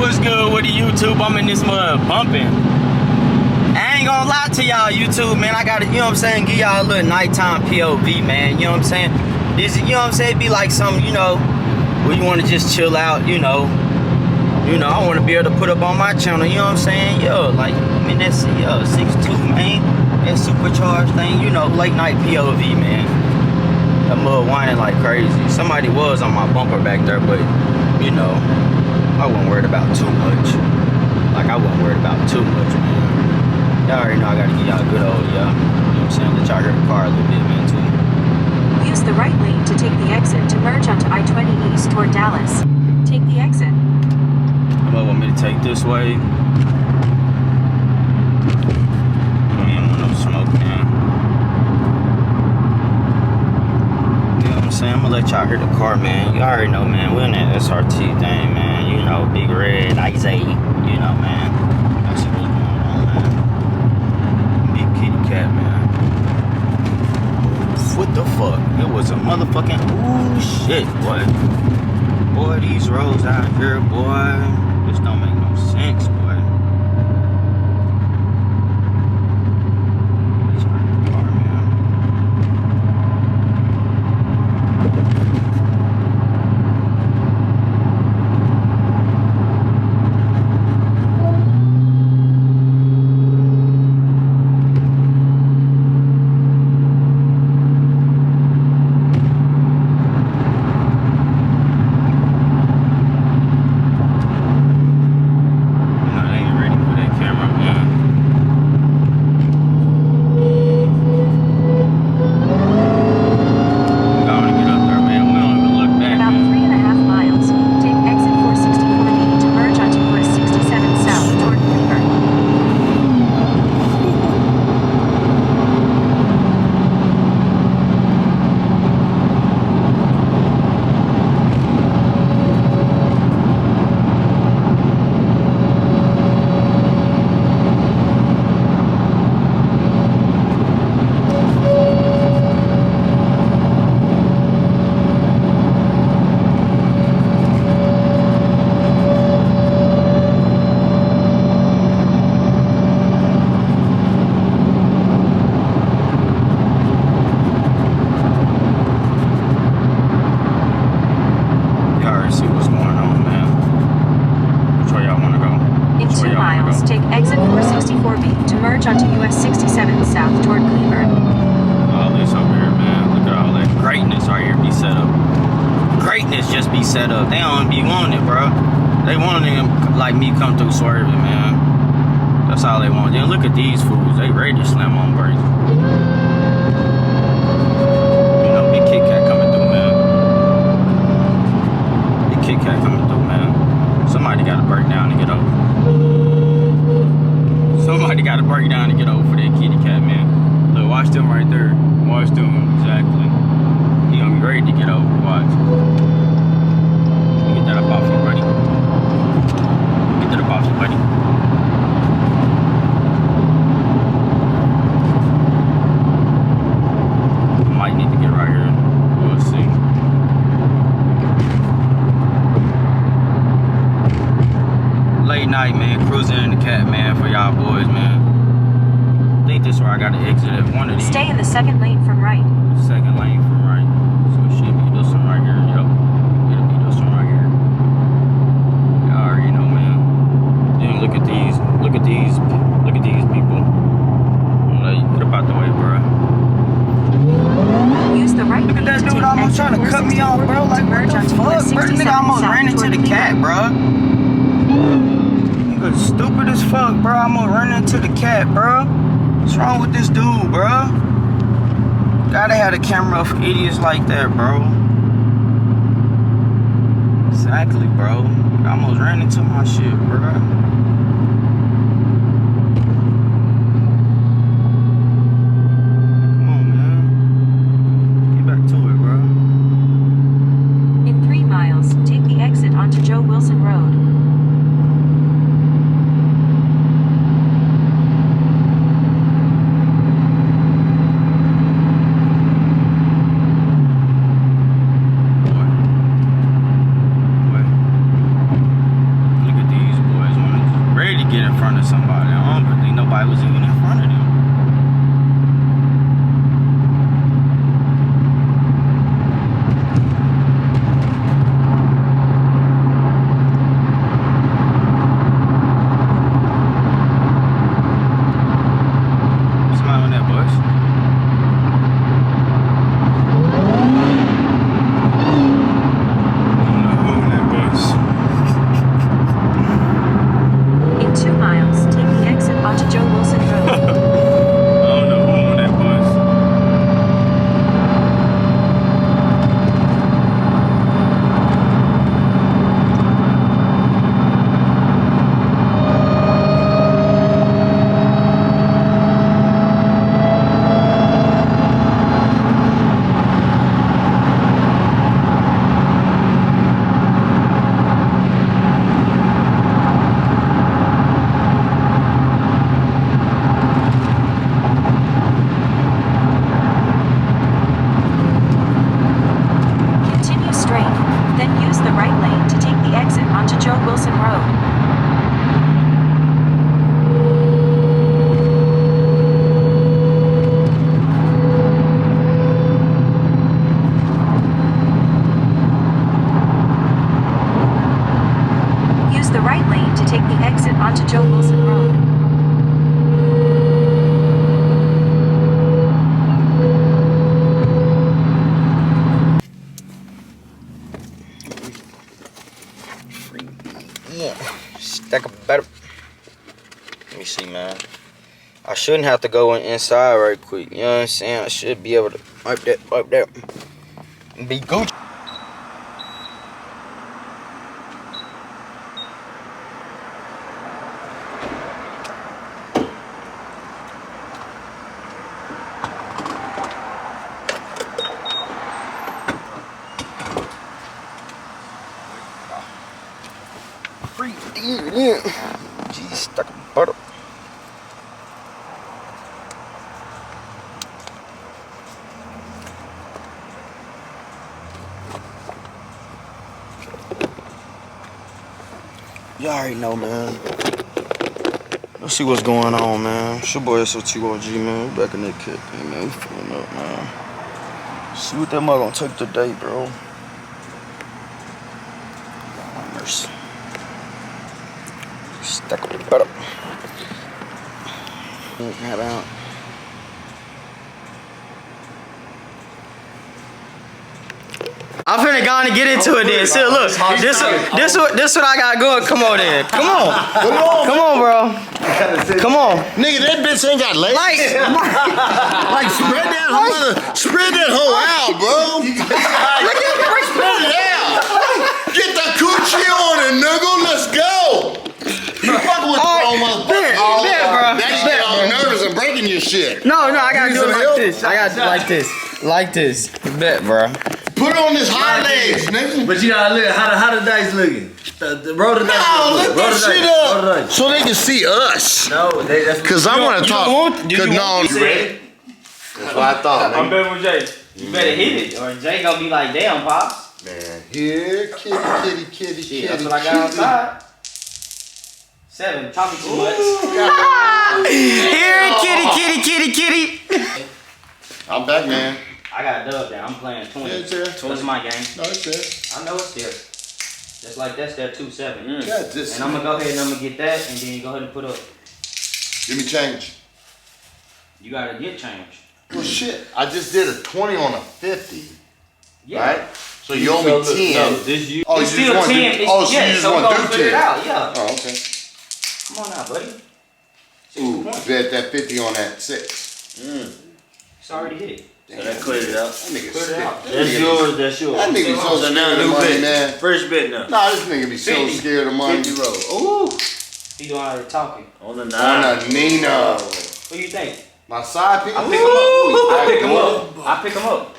What's good with the YouTube? I'm in this mud bumping. I ain't gonna lie to y'all, YouTube, man. I gotta, you know what I'm saying, give y'all a little nighttime POV, man. You know what I'm saying? This, you know what I'm saying? It'd be like some, you know, where you wanna just chill out, you know. I wanna be able to put up on my channel, you know what I'm saying? Yo, like, I mean, that's, 6'2", man. That supercharged thing, you know, late night POV, man. That mud whining like crazy. Somebody was on my bumper back there, but, you know, I wasn't worried about too much. Like, I wasn't worried about too much, man. Y'all already know I gotta give y'all a good old, you know what I'm saying? Let y'all hear the car a little bit, man, too. Use the right lane to take the exit to merge onto I-20 East toward Dallas. Take the exit. Somebody want me to take this way? I ain't want no smoke, man. I'm gonna let y'all hear the car, man. You already know, man. We're in that SRT thing, man. You know, big red, Isaiah. You know, man. That's what's going on, man. Big kitty cat, man. What the fuck? It was a motherfucking. Ooh, shit, boy. Boy, these roads out here, boy. This don't make no sense, boy. Take exit 464B to merge onto US 67 south toward Cleburne. All this over here, man. Look at all that greatness right here be set up. Greatness just be set up. They don't be wanting it, bro. They want them like me come through swerving, man. That's all they want. Then look at these fools. They ready to slam on brakes. You know, big Kit Kat coming through, man. Big Kit Kat coming through, man. Somebody got to break down and get over. Somebody got to break down and get over for that kitty cat, man. Look, watch them right there. Watch them, exactly. He gonna be ready to get over. Watch. Get that up off you, buddy. Get that up off you, buddy. Might need to get right here. We'll see. Late night, man, cruising in the cat, man, for y'all boys, man. I think this is where I gotta exit at one of these. Stay in the second lane from right. Second lane from right. So it should be this one right here. Yep. It'll be this one right here. Y'all already know, man. Then look at these. Look at these. Look at these people. Like, get up out the way, bro. Use the right Look at that dude almost trying to cut me off, bro. Like, what the fuck? Bro, nigga almost ran into the cat, bro. Stupid as fuck, bro. I'm gonna run into the cat, bro. What's wrong with this dude, bro? Gotta have a camera for idiots like that, bro. Exactly, bro. I almost ran into my shit, bro. Come on, man. Get back to it, bro. In 3 miles, take the exit onto Joe Wilson Road. Look at these get in front of somebody. I don't think nobody was even in front of them. Somebody on that bus. In 2 miles, take the exit onto Joe Wilson Road. I don't know who on that bus. Continue straight, then use the right lane to take the exit onto Joe Wilson Road. Use the right lane to take the exit onto Joe Wilson Road. Yeah, stack of better. Let me see, man. I shouldn't have to go inside right quick. You know what I'm saying? I should be able to wipe that, and be Gucci. Free yeah. Jeez, stuck in butter. You already know, man. Let's see what's going on, man. It's your boy SO2OG, man. We back in that campaign, man. We filling up, man. See what that mug gonna take today, bro. Mercy. Stack up butter. How about? I'm finna go on and get into it then. See, look, this what I got going. Come on then. Come on, bro. Come on. Nigga, that bitch ain't got legs. Like spread that hoe out, bro. Spread it out. Get the coochie on it, nigga. Let's go. You fucking with the wrong motherfucker. Bro. Now you get all nervous and breaking your shit. No, I gotta do it like this. I gotta do it like this. Like this. Bet, bro. Put on this high legs, nigga. But you gotta look how the dice looking. The roll the dice. No, look, lift roll that the shit dice. Roll the up dice. so they can see us. No, that's Cause I wanna talk. Do you want You ready? That's what I thought, I'm man. betting with Jay. You better hit it, or Jay gonna be like, damn, pops. Man, here, kitty. Shit, that's what I got outside. 7, talking too much. Here, kitty. I'm back, man. I got dubbed there. I'm playing 20. Yeah, it's there. That's my game. No, it's there. I know it's there. Just like that's there too, 7. Yeah, this. And I'm gonna go ahead and I'm gonna get that, and then go ahead and put up. Give me change. You gotta get change. Well, shit. I just did a 20 on a 50. Yeah. Right? So you owe me 10. No, this you. Oh, It's you still just 10. want to do, oh, so yeah, you just so want we're to gonna do figure 10. it out. Yeah. Oh, okay. Come on now, buddy. 60 Ooh, points. bet that 50 on that 6. It's already hit. So that cleared it out. That nigga Cleared it out. sick. That's yours. That's yours. That nigga so So scared now of new money, bet. man. First bet now. Nah, this nigga be so 50. scared of money. 50 roll. Ooh. He doing all the talking. On the On 9. a Nina. What do you think? My side piece. I pick him up. I pick him up.